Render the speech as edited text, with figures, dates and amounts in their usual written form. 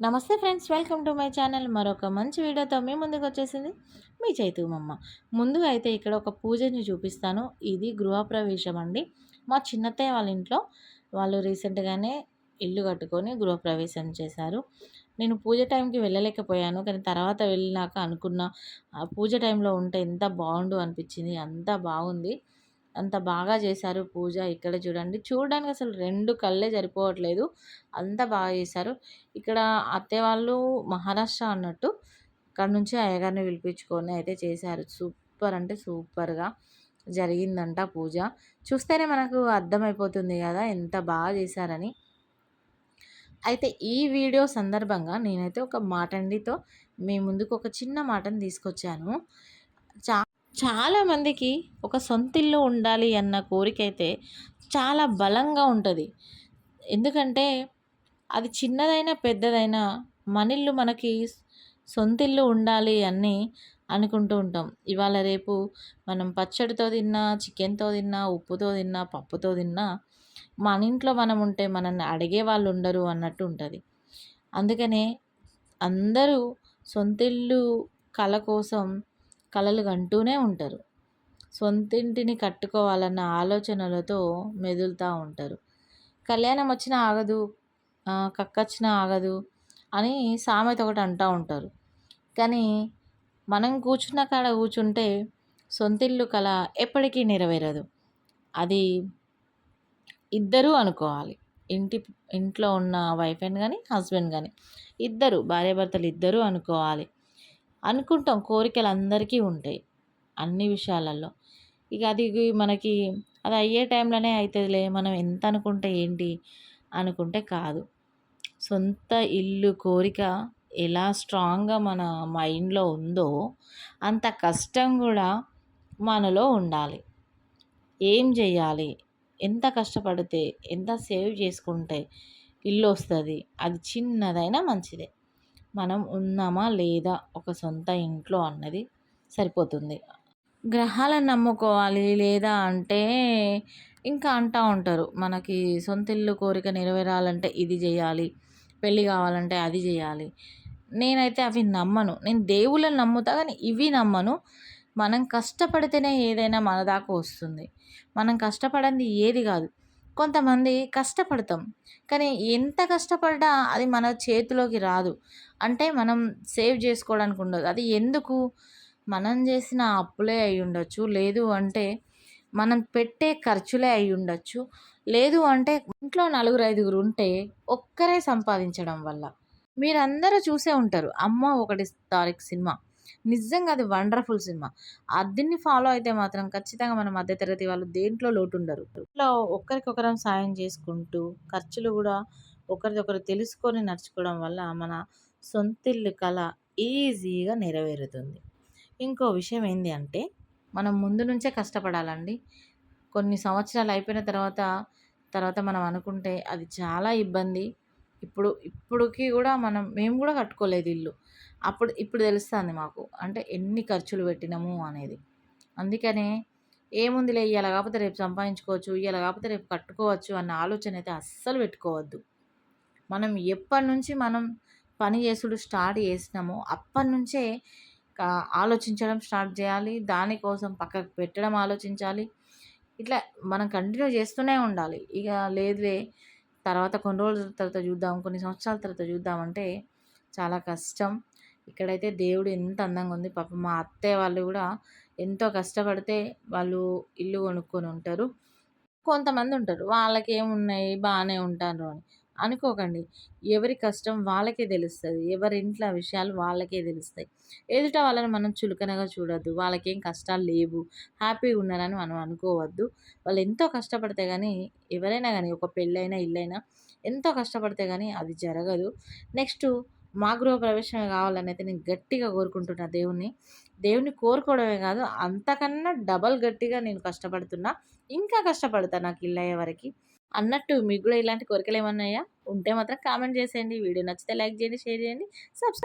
నమస్తే friends, welcome to my channel. మరొక మంచి వీడియోతో మీ ముందుకు వచ్చేసింది మీ చైతుమమ్మ. ముందుగా అయితే ఇక్కడ ఒక పూజని చూపిస్తాను. ఇది గృహప్రవేశం అండి. మా చిన్నత్తయ్య వాళ్ళ ఇంట్లో వాళ్ళు రీసెంట్గానే ఇల్లు కట్టుకొని గృహప్రవేశం చేశారు. నేను పూజ టైంకి వెళ్ళలేకపోయాను, కానీ తర్వాత వెళ్ళినాక అనుకున్న పూజ టైంలో ఉంటే ఎంత బాగుండు అనిపించింది. అంత బాగుంది, అంత బాగా చేశారు పూజ. ఇక్కడ చూడండి, చూడడానికి అసలు 2 కళ్ళే సరిపోవట్లేదు, అంత బాగా చేశారు. ఇక్కడ అత్తయ్య వాళ్ళు మహారాష్ట్ర అన్నట్టు, అక్కడ నుంచి అయ్యగారిని పిలిపించుకొని అయితే చేశారు. సూపర్ అంటే సూపర్‌గా జరిగిందంట పూజ. చూస్తేనే మనకు అర్థమైపోతుంది కదా ఎంత బాగా చేశారని. అయితే ఈ వీడియో సందర్భంగా నేనైతే ఒక మాటండితో మీ ముందుకు ఒక చిన్న మాటను తీసుకొచ్చాను. చా చాలామందికి ఒక సొంతిల్లు ఉండాలి అన్న కోరికైతే చాలా బలంగా ఉంటుంది. ఎందుకంటే అది చిన్నదైనా పెద్దదైనా మనిల్లు మనకి సొంతిల్లు ఉండాలి అని అనుకుంటూ ఉంటాం. ఇవాళ రేపు మనం పచ్చడితో తిన్నా, చికెన్‌తో తిన్నా, ఉప్పుతో తిన్నా, పప్పుతో తిన్నా మన ఇంట్లో మనం ఉంటే మనల్ని అడిగే వాళ్ళు ఉండరు అన్నట్టు ఉంటుంది. అందుకనే అందరూ సొంతిల్లు కల కోసం కలలు కంటూనే ఉంటారు. సొంతింటిని కట్టుకోవాలన్న ఆలోచనలతో మెదులుతూ ఉంటారు. కళ్యాణం వచ్చినా ఆగదు, కక్కొచ్చినా ఆగదు అని సామెత ఒకటి అంటూ ఉంటారు. కానీ మనం కూర్చున్న కాడ కూర్చుంటే సొంతిల్లు కల ఎప్పటికీ నెరవేరదు. అది ఇద్దరూ అనుకోవాలి. ఇంట్లో ఉన్న వైఫ్ అండ్ కానీ హస్బెండ్ కానీ ఇద్దరు, భార్యాభర్తలు ఇద్దరూ అనుకోవాలి. అనుకుంటాం, కోరికలు అందరికీ ఉంటాయి అన్ని విషయాలలో. ఇక అది మనకి అది అయ్యే టైంలోనే అవుతుందిలే, మనం ఎంత అనుకుంటే ఏంటి అనుకుంటే కాదు. సొంత ఇల్లు కోరిక ఎలా స్ట్రాంగ్గా మన మైండ్లో ఉందో అంత కష్టం కూడా మనలో ఉండాలి. ఏం చేయాలి, ఎంత కష్టపడితే, ఎంత సేవ్ చేసుకుంటే ఇల్లు వస్తుంది, అది చిన్నదైనా మంచిదే. మనం ఉన్నామా లేదా ఒక సొంత ఇంట్లో అన్నది సరిపోతుంది. గ్రహాలను నమ్ముకోవాలి లేదా అంటే ఇంకా అంటూ ఉంటారు, మనకి సొంతిల్లు కోరిక నెరవేరాలంటే ఇది చేయాలి, పెళ్ళి కావాలంటే అది చేయాలి. నేనైతే అవి నమ్మను. నేను దేవుళ్ళని నమ్ముతా, కానీ ఇవి నమ్మను. మనం కష్టపడితేనే ఏదైనా మన దాకా వస్తుంది. మనం కష్టపడంది ఏది కాదు. కొంతమంది కష్టపడతాం, కానీ ఎంత కష్టపడ్డా అది మన చేతిలోకి రాదు. అంటే మనం సేవ్ చేసుకోవడానికి ఉండదు. అది ఎందుకు? మనం చేసిన అప్పులే అయి ఉండొచ్చు, లేదు అంటే మనం పెట్టే ఖర్చులే అయి ఉండొచ్చు, లేదు అంటే ఇంట్లో నలుగురు ఐదుగురు ఉంటే ఒక్కరే సంపాదించడం వల్ల. మీరందరూ చూసే ఉంటారు 'అమ్మ ఒకటి తారీఖు' సినిమా. నిజంగా అది వండర్ఫుల్ సినిమా. దీన్ని ఫాలో అయితే మాత్రం ఖచ్చితంగా మన మధ్యతరగతి వాళ్ళు దేంట్లో లోటు ఉండరు. ఇట్లా ఒక్కరికొకరం సాయం చేసుకుంటూ ఖర్చులు కూడా ఒకరిదొకరు తెలుసుకొని నడుచుకోవడం వల్ల మన సొంతిల్లు కల ఈజీగా నెరవేరుతుంది. ఇంకో విషయం ఏంది అంటే, మనం ముందు నుంచే కష్టపడాలండి. కొన్ని సంవత్సరాలు అయిపోయిన తర్వాత మనం అనుకుంటే అది చాలా ఇబ్బంది. ఇప్పుడుకి కూడా మేము కూడా కట్టుకోలేదు ఇల్లు. ఇప్పుడు తెలుస్తుంది మాకు, అంటే ఎన్ని ఖర్చులు పెట్టినాము అనేది. అందుకనే ఏముందిలే, ఇవాళ కాకపోతే రేపు సంపాదించుకోవచ్చు, ఇవాళ కాకపోతే రేపు కట్టుకోవచ్చు అన్న ఆలోచన అయితే అస్సలు పెట్టుకోవద్దు. మనం ఎప్పటి నుంచి మనం పని చేసుడు స్టార్ట్ చేసినామో అప్పటి నుంచే ఆలోచించడం స్టార్ట్ చేయాలి. దానికోసం పక్కకు పెట్టడం ఆలోచించాలి. ఇట్లా మనం కంటిన్యూ చేస్తూనే ఉండాలి. ఇక లేదులే, తర్వాత కొన్ని రోజుల తర్వాత చూద్దాం, కొన్ని సంవత్సరాల తర్వాత చూద్దామంటే చాలా కష్టం. ఇక్కడైతే దేవుడు ఎంత అందంగా ఉంది. పాపం మా అత్తయ్య వాళ్ళు కూడా ఎంతో కష్టపడితే వాళ్ళు ఇల్లు కొనుక్కొని ఉంటారు. కొంతమంది ఉంటారు, వాళ్ళకేమున్నాయి బాగానే ఉంటారు అని అనుకోకండి. ఎవరి కష్టం వాళ్ళకే తెలుస్తుంది, ఎవరి ఇంట్లో విషయాలు వాళ్ళకే తెలుస్తాయి. ఎదుట వాళ్ళని మనం చులకనగా చూడొద్దు. వాళ్ళకేం కష్టాలు లేవు, హ్యాపీగా ఉన్నారని మనం అనుకోవద్దు. వాళ్ళు ఎంతో కష్టపడితే కానీ, ఎవరైనా కానీ, ఒక పెళ్ళైనా ఇల్లైనా ఎంతో కష్టపడితే కానీ అది జరగదు. నెక్స్ట్ మా గృహప్రవేశమే కావాలని అయితే నేను గట్టిగా కోరుకుంటున్నా దేవుణ్ణి కోరుకోవడమే కాదు, అంతకన్నా డబల్ గట్టిగా నేను కష్టపడుతున్నా, ఇంకా కష్టపడతా నాకు ఇల్లు అయ్యే వరకు. అన్నట్టు మీకు కూడా ఇలాంటి కోరికలు ఏమన్నా ఉంటే మాత్రం కామెంట్ చేసేయండి. వీడియో నచ్చితే లైక్ చేయండి, షేర్ చేయండి, సబ్స్క్రైబ్